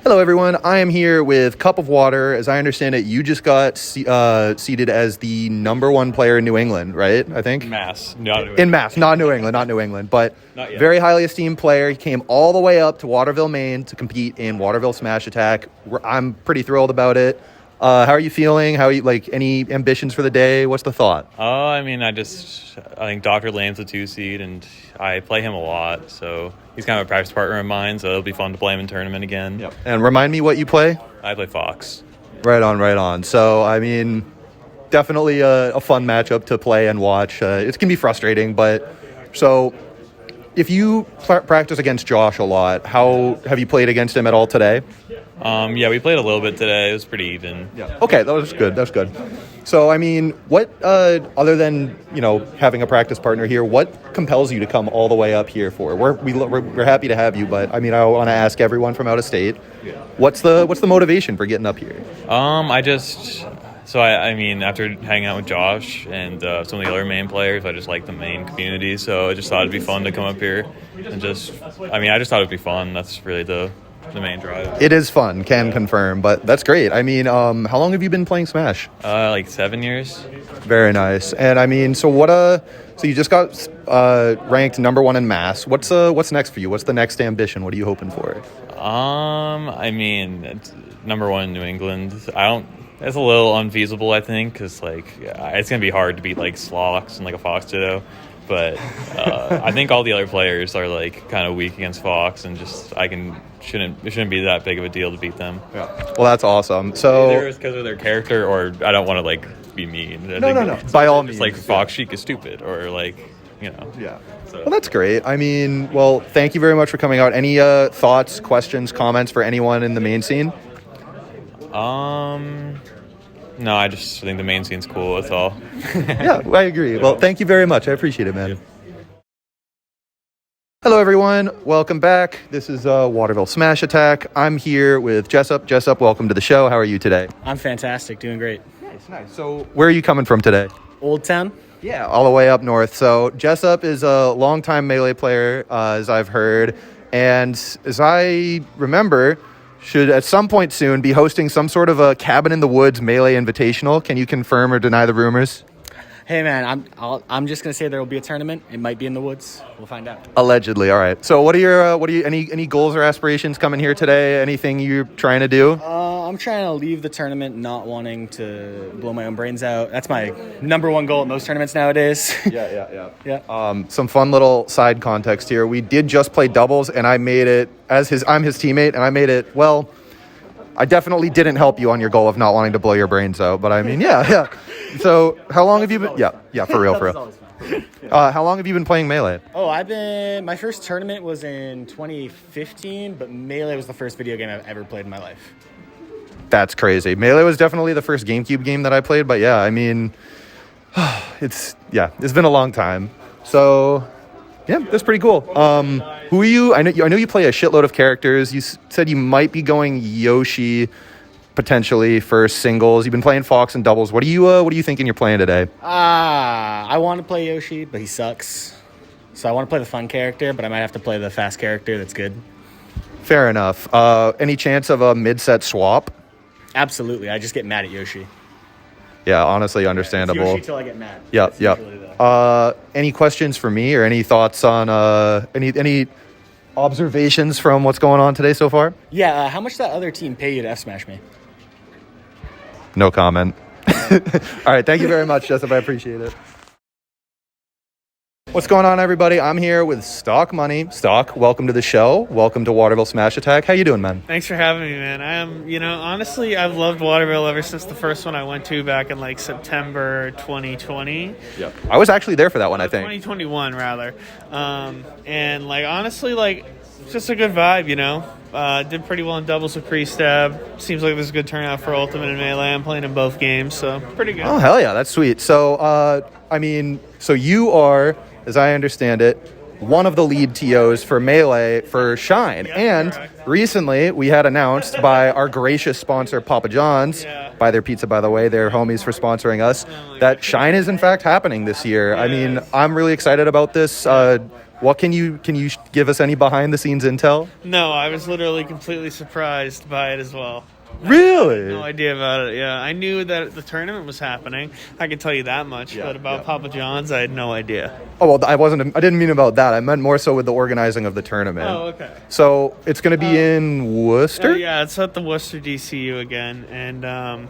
Hello, everyone. I am here with Cup of Water. As I understand it, you just got seated as the number one player in New England, right? I think? Mass. Not New in Mass. Not New England, but very highly esteemed player. He came all the way up to Waterville, Maine to compete in Waterville Smash Attack. I'm pretty thrilled about it. How are you feeling? How are you, any ambitions for the day? What's the thought? I think Dr. Lane's a 2-seed, and I play him a lot, so he's kind of a practice partner of mine, so it'll be fun to play him in tournament again. Yep. And remind me what you play? I play Fox. Right on. So, definitely a fun matchup to play and watch. It can be frustrating, but so if you practice against Josh a lot, how have you played against him at all today? We played a little bit today. It was pretty even. Yeah. Okay, that's good. So, what other than having a practice partner here, what compels you to come all the way up here for? We're happy to have you, but I want to ask everyone from out of state, what's the motivation for getting up here? After hanging out with Josh and some of the other main players, I just like the main community, so I just thought it'd be fun to come up here and I just thought it'd be fun. That's really the main drive. It is fun, can confirm, but that's great. How long have you been playing Smash? 7 years. Very nice. And so you just got ranked number one in Mass. What's next for you? What's the next ambition? What are you hoping for? It's number one in New England. It's a little unfeasible, I think, because it's gonna be hard to beat Slox and a Fox Ditto. But I think all the other players are kind of weak against Fox, and it shouldn't be that big of a deal to beat them. Yeah. Well, that's awesome. So either it's because of their character, or I don't want to be mean. No. By all means, Fox Sheik is stupid, or Yeah. So. Well, that's great. Thank you very much for coming out. Any thoughts, questions, comments for anyone in the main scene? No, I just think the main scene's cool. That's all. Yeah, I agree. Well, thank you very much. I appreciate it, man. Yeah. Hello, everyone. Welcome back. This is Waterville Smash Attack. I'm here with Jessup. Jessup, welcome to the show. How are you today? I'm fantastic. Doing great. Nice. So where are you coming from today? Old Town? Yeah, all the way up north. So Jessup is a longtime Melee player, as I've heard. And as I remember, should at some point soon be hosting some sort of a Cabin in the Woods Melee Invitational. Can you confirm or deny the rumors? Hey, man, I'm just gonna say there will be a tournament. It might be in the woods. We'll find out. Allegedly. All right. So what are your any goals or aspirations coming here today? Anything you're trying to do? I'm trying to leave the tournament not wanting to blow my own brains out. That's my number one goal at most tournaments nowadays. Yeah. Some fun little side context here. We did just play doubles, and I made it I'm his teammate, and I made it well. I definitely didn't help you on your goal of not wanting to blow your brains out, but yeah. So how long have you been? Yeah, for real. How long have you been playing Melee? My first tournament was in 2015, but Melee was the first video game I've ever played in my life. That's crazy. Melee was definitely the first GameCube game that I played, but yeah, it's been a long time. So yeah, that's pretty cool. Who are you? I know you play a shitload of characters. You said you might be going Yoshi potentially for singles. You've been playing Fox and doubles. What are you thinking you're playing today? I want to play Yoshi, but he sucks. So I want to play the fun character, but I might have to play the fast character that's good. Fair enough. Any chance of a mid-set swap? Absolutely. I just get mad at Yoshi. Yeah, honestly, understandable. It's Yoshi till I get mad. Yep. Any questions for me or any thoughts on any observations from what's going on today so far? Yeah, how much did that other team pay you to F-smash me? No comment. All right, thank you very much, Jessup. I appreciate it. What's going on, everybody? I'm here with Stock Money. Stock, welcome to the show. Welcome to Waterville Smash Attack. How you doing, man? Thanks for having me, man. I am, honestly, I've loved Waterville ever since the first one I went to back in September 2020. Yeah, I was actually there for that one, I think. 2021, rather. Honestly, it's just a good vibe, Did pretty well in doubles with pre-stab. Seems like there's a good turnout for Ultimate and Melee. I'm playing in both games, so pretty good. Oh, hell yeah, that's sweet. So, so you are, as I understand it, one of the lead TOs for Melee for Shine. Yep, and correct. Recently, we had announced by our gracious sponsor, Papa John's, buy their pizza, by the way, they're homies for sponsoring us, that Shine is in fact happening this year. Yes. I'm really excited about this. What can you give us any behind the scenes intel? No, I was literally completely surprised by it as well. Really? No idea about it. Yeah, I knew that the tournament was happening. I can tell you that much. Yeah, but about yeah. Papa John's, I had no idea. Oh, well, I didn't mean about that. I meant more so with the organizing of the tournament. Oh, okay. So it's going to be in Worcester? Yeah, it's at the Worcester DCU again, and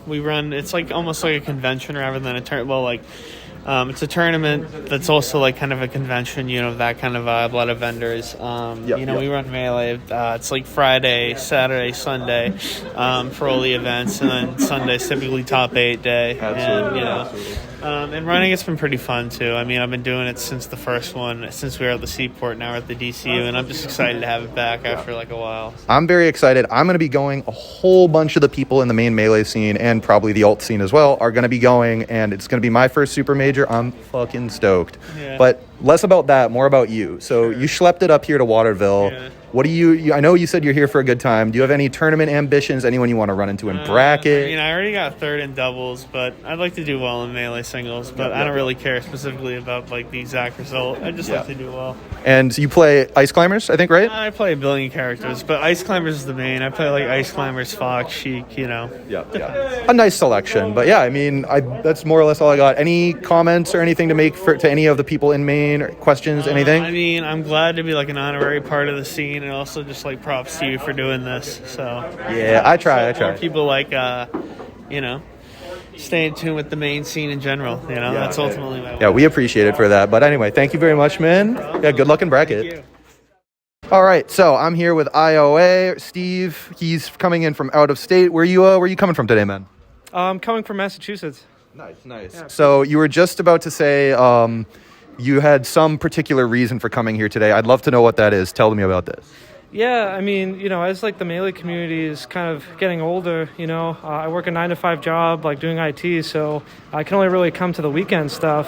we run. It's like almost like a convention rather than a tournament. Well, like. It's a tournament that's also like kind of a convention, that kind of vibe. A lot of vendors. We run Melee. It's like Friday, Saturday, Sunday for all the events, and then Sunday's typically top 8 day. Absolutely. And running it's been pretty fun too. I mean, I've been doing it since the first one, since we were at the Seaport. Now we're at the DCU, and I'm just excited to have it back after like a while. I'm very excited. I'm going to be going. A whole bunch of the people in the main Melee scene and probably the alt scene as well are going to be going, and it's going to be my first super major. I'm fucking stoked. Yeah. But less about that, more about you. So you schlepped it up here to Waterville. Yeah. What do you I know you said you're here for a good time. Do you have any tournament ambitions? Anyone you want to run into in bracket? I already got third in doubles, but I'd like to do well in Melee singles. But I don't really care specifically about like the exact result. I just like to do well. And you play Ice Climbers, I think, right? I play a billion characters, but Ice Climbers is the main. I play like Ice Climbers, Fox, Sheik, Yeah. A nice selection. But yeah, I mean, that's more or less all I got. Any comments or anything to make to any of the people in Maine? Or questions, anything? I mean, I'm glad to be like an honorary part of the scene, and also just like props to you for doing this. So yeah, I try. More people like, stay in tune with the main scene in general. That's ultimately my Yeah, we appreciate it for that. But anyway, thank you very much, man. Yeah, good luck in bracket. Thank you. All right, so I'm here with IOA. Steve, he's coming in from out of state. Where you coming from today, man? I'm coming from Massachusetts. Nice. Yeah. So you were just about to say you had some particular reason for coming here today. I'd love to know what that is. Tell me about this. Yeah, I mean, as like the Melee community is kind of getting older, I work a 9-to-5 job, like doing IT, so I can only really come to the weekend stuff.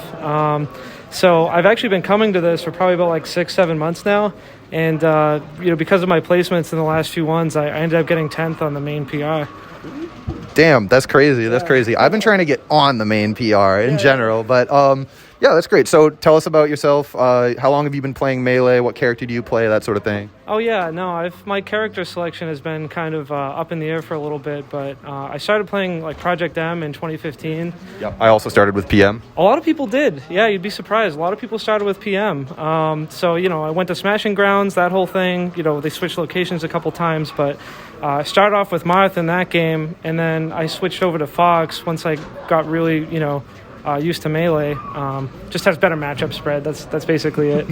So I've actually been coming to this for probably about like 6-7 months now. And, because of my placements in the last few ones, I ended up getting 10th on the main PR. Damn, that's crazy. That's crazy. I've been trying to get on the main PR in general, but yeah, that's great. So tell us about yourself. How long have you been playing Melee? What character do you play? That sort of thing. Oh yeah, no, my character selection has been kind of up in the air for a little bit, but I started playing like Project M in 2015. Yep. I also started with PM. A lot of people did. Yeah, you'd be surprised. A lot of people started with PM. So I went to Smashing Grounds, that whole thing. They switched locations a couple times, but I started off with Marth in that game, and then I switched over to Fox once I got really used to Melee. Just has better matchup spread. That's basically it.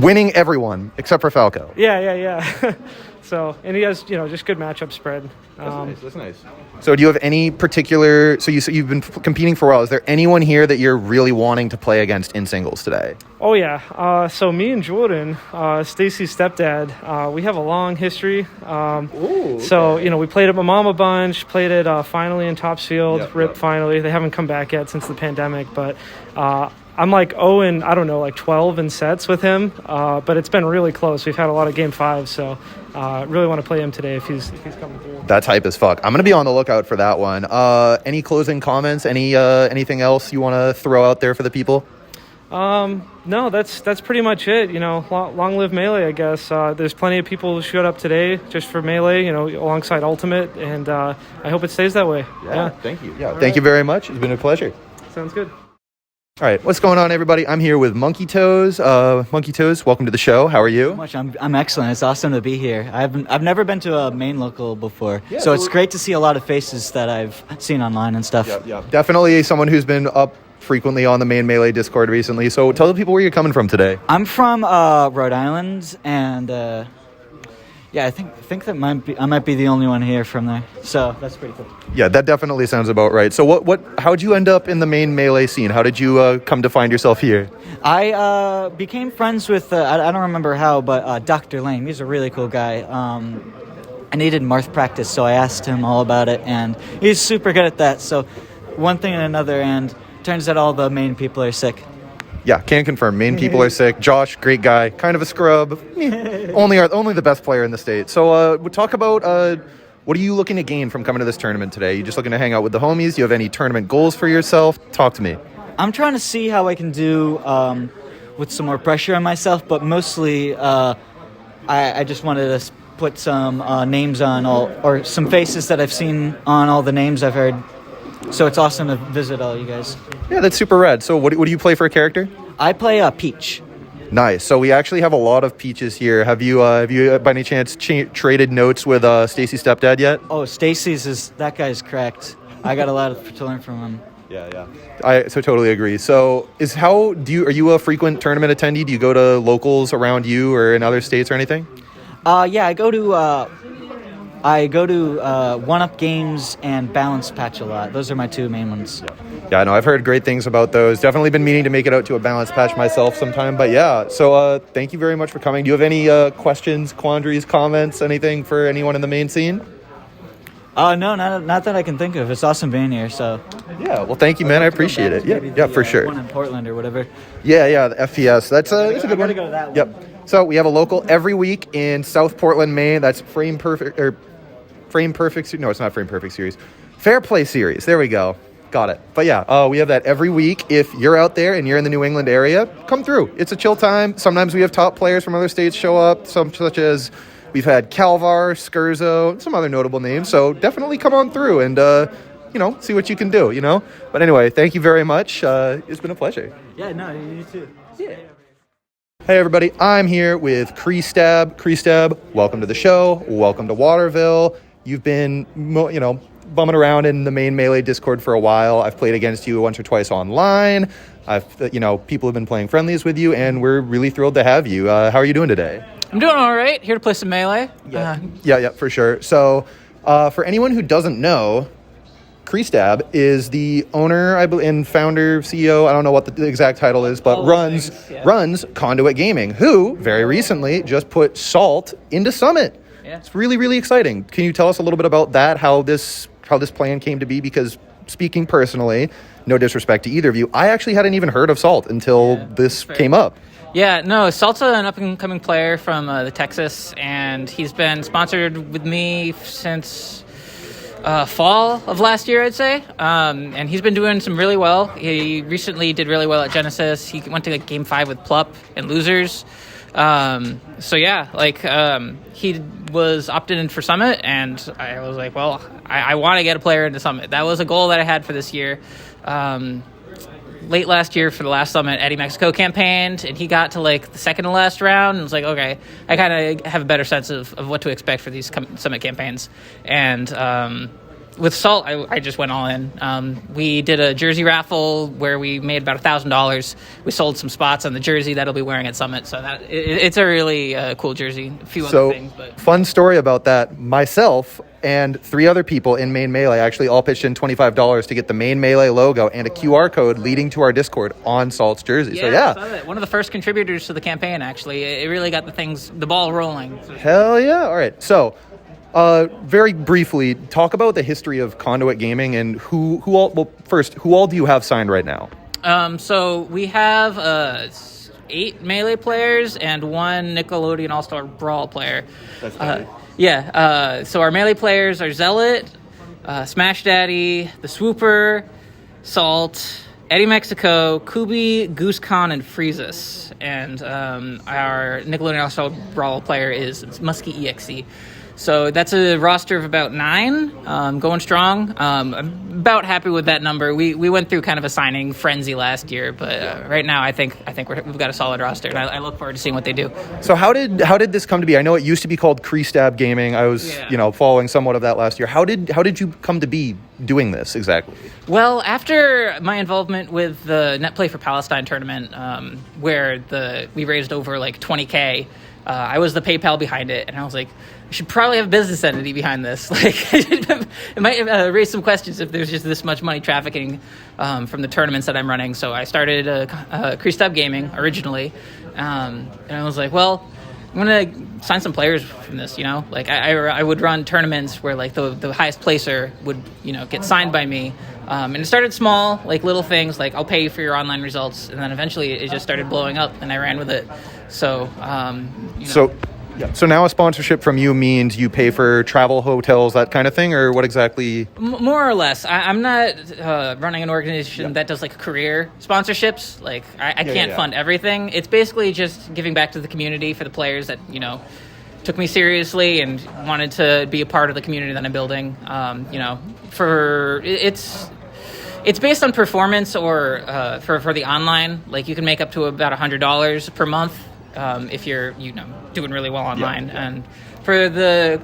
Winning everyone except for Falco. Yeah. So, and he has, just good matchup spread. That's nice. So do you have any particular, so you've been competing for a while. Is there anyone here that you're really wanting to play against in singles today? Oh, yeah. So me and Jordan, Stacy's stepdad, we have a long history. Okay. So, we played at Mamama a bunch, played at Finally in Topsfield, RIP Finally. They haven't come back yet since the pandemic, but I'm like 12 in sets with him, but it's been really close. We've had a lot of game 5, so really want to play him today if he's coming through. That's hype as fuck. I'm going to be on the lookout for that one. Any closing comments? Anything else you want to throw out there for the people? No, that's pretty much it. Long live Melee, I guess. There's plenty of people who showed up today just for Melee, alongside Ultimate, and I hope it stays that way. Yeah. Thank you. Yeah, thank you very much. It's been a pleasure. Sounds good. All right, what's going on, everybody? I'm here with Monkeytoes. Monkeytoes, welcome to the show. How are you? I'm excellent. It's awesome to be here. I've never been to a main local before, so it's great to see a lot of faces that I've seen online and stuff. Yeah. Definitely someone who's been up frequently on the main Melee Discord recently. So tell the people where you're coming from today. I'm from Rhode Island, and I think that I might be the only one here from there. So that's pretty cool. Yeah, that definitely sounds about right. So how'd you end up in the main Melee scene? How did you come to find yourself here? I became friends with, I don't remember how, but Dr. Lane. He's a really cool guy. I needed Marth practice, so I asked him all about it, and he's super good at that. So one thing and another, and turns out all the main people are sick. Yeah, can confirm. Main people are sick. Josh, great guy, kind of a scrub. Only the best player in the state. So we'll talk about what are you looking to gain from coming to this tournament today? You just looking to hang out with the homies? Do you have any tournament goals for yourself? Talk to me. I'm trying to see how I can do with some more pressure on myself, but mostly I just wanted to put some names on or some faces that I've seen on all the names I've heard. So it's awesome to visit all you guys. Yeah, that's super rad. So what do you play for a character? I play Peach. Nice. So we actually have a lot of Peaches here. Have you by any chance traded notes with Stacy's stepdad yet? Oh, that guy's cracked. I got a lot to learn from him. Yeah. I so totally agree. So are you a frequent tournament attendee? Do you go to locals around you or in other states or anything? Yeah, I go to One Up Games and Balance Patch a lot. Those are my two main ones. Yeah, I know. I've heard great things about those. Definitely been meaning to make it out to a balance patch myself sometime. But yeah, so thank you very much for coming. Do you have any questions, quandaries, comments, anything for anyone in the main scene? No, not that I can think of. It's awesome being here. So yeah, well, thank you, man. I appreciate it. Yeah, for sure. One in Portland or whatever. Yeah, the FPS. That's a good one. Go to that one. Yep. So we have a local every week in South Portland, Maine. That's Frame Perfect. No, it's not Frame Perfect Series. Fair Play Series. There we go. Got it. But yeah, we have that every week. If you're out there and you're in the New England area, come through. It's a chill time. Sometimes we have top players from other states show up, such as we've had Calvar, Scherzo, some other notable names. So definitely come on through and, see what you can do, But anyway, thank you very much. It's been a pleasure. Yeah, no, you too. Yeah. Hey everybody, I'm here with Kreestab. Kreestab, welcome to the show. Welcome to Waterville. You've been, bumming around in the main Melee Discord for a while. I've played against you once or twice online. People have been playing friendlies with you, and we're really thrilled to have you. How are you doing today? I'm doing all right. Here to play some Melee. Yeah, for sure. So, for anyone who doesn't know, Kreestab is the owner, I believe, and founder, CEO, I don't know what the exact title is, but runs Conduit Gaming, who very recently just put Salt into Summit. Yeah. It's really, really exciting. Can you tell us a little bit about that, how this plan came to be? Because speaking personally, no disrespect to either of you, I actually hadn't even heard of Salt until this came up. Yeah, no, Salt's an up-and-coming player from the Texas, and he's been sponsored with me since fall of last year, I'd say. And he's been doing some really well. He recently did really well at Genesis. He went to Game 5 with Plup and Losers. He was opted in for Summit, and I was like, well, I want to get a player into Summit. That was a goal that I had for this year. Late last year for the last Summit, Eddie Mexico campaigned, and he got to the second to last round, and was like, okay, I kind of have a better sense of what to expect for these Summit campaigns. And with Salt, I just went all in. We did a jersey raffle where we made about $1,000. We sold some spots on the jersey that'll be wearing at Summit, so it's a really cool jersey. A few other things. But fun story about that. Myself and 3 other people in Main Melee actually all pitched in $25 to get the Main Melee logo and a QR code leading to our Discord on Salt's jersey. Yeah, so yeah, I saw that. One of the first contributors to the campaign, actually. It really got the ball rolling. Hell yeah! All right, so. Very briefly, talk about the history of Conduit Gaming and who all do you have signed right now? So we have 8 Melee players and 1 Nickelodeon All-Star Brawl player. That's nice. So our Melee players are Zealot, Smash Daddy, the Swooper, Salt, Eddie Mexico, Kubi, GooseCon, and Freezus. And our Nickelodeon All-Star Brawl player is Muskie EXE. So that's a roster of about 9, going strong. I'm about happy with that number. We went through kind of a signing frenzy last year, but right now I think we've got a solid roster, and I look forward to seeing what they do. So how did this come to be? I know it used to be called Kreestab Gaming. I was following somewhat of that last year. How did you come to be doing this exactly? Well, after my involvement with the Net Play for Palestine tournament, where we raised over $20K, I was the PayPal behind it, and I was like, I should probably have a business entity behind this. It might raise some questions if there's just this much money trafficking from the tournaments that I'm running. So I started Kreestab Gaming originally, and I was like, well, I'm gonna sign some players from this. I would run tournaments where the highest placer would get signed by me. And it started small, little things, I'll pay you for your online results, and then eventually it just started blowing up, and I ran with it. So, Yeah. So now a sponsorship from you means you pay for travel, hotels, that kind of thing, or what exactly? More or less. I'm not running an organization that does like career sponsorships. Like I can't fund everything. It's basically just giving back to the community for the players that took me seriously and wanted to be a part of the community that I'm building. It's based on performance or for the online. Like you can make up to about $100 per month if you're doing really well online. And for the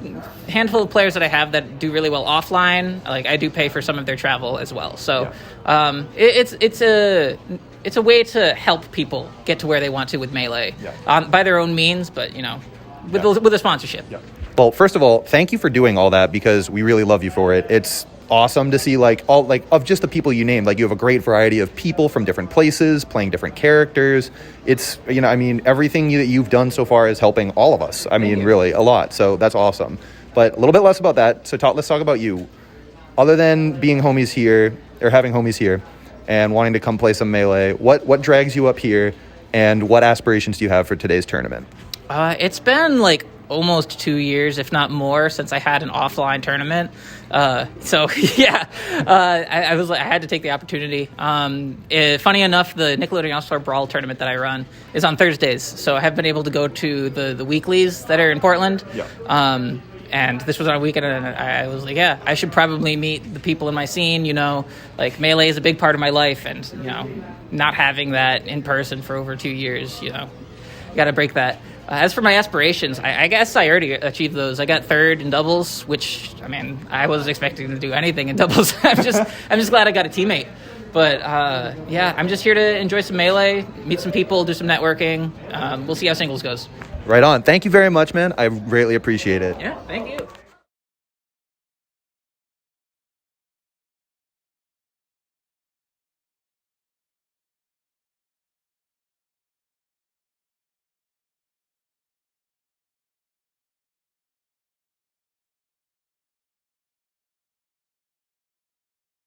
handful of players that I have that do really well offline, like I do pay for some of their travel as well. So it's a way to help people get to where they want to with Melee by their own means, but with a sponsorship. Well, first of all, thank you for doing all that because we really love you for it. It's awesome to see of just the people you named. Like you have a great variety of people from different places playing different characters. It's everything that you've done so far is helping all of us. Really a lot. So that's awesome. But a little bit less about that. So let's talk about you. Other than being homies here or having homies here and wanting to come play some Melee, what drags you up here and what aspirations do you have for today's tournament? It's been like almost 2 years, if not more, since I had an offline tournament. I had to take the opportunity. Funny enough, the Nickelodeon All-Star Brawl tournament that I run is on Thursdays, so I have been able to go to the weeklies that are in Portland. And this was on a weekend, and I was like, I should probably meet the people in my scene. Like Melee is a big part of my life, and not having that in person for over 2 years, got to break that. As for my aspirations, I guess I already achieved those. I got third in doubles, which I wasn't expecting to do anything in doubles. I'm just glad I got a teammate. But I'm just here to enjoy some Melee, meet some people, do some networking. We'll see how singles goes. Right on. Thank you very much, man. I greatly appreciate it. Yeah, thank you.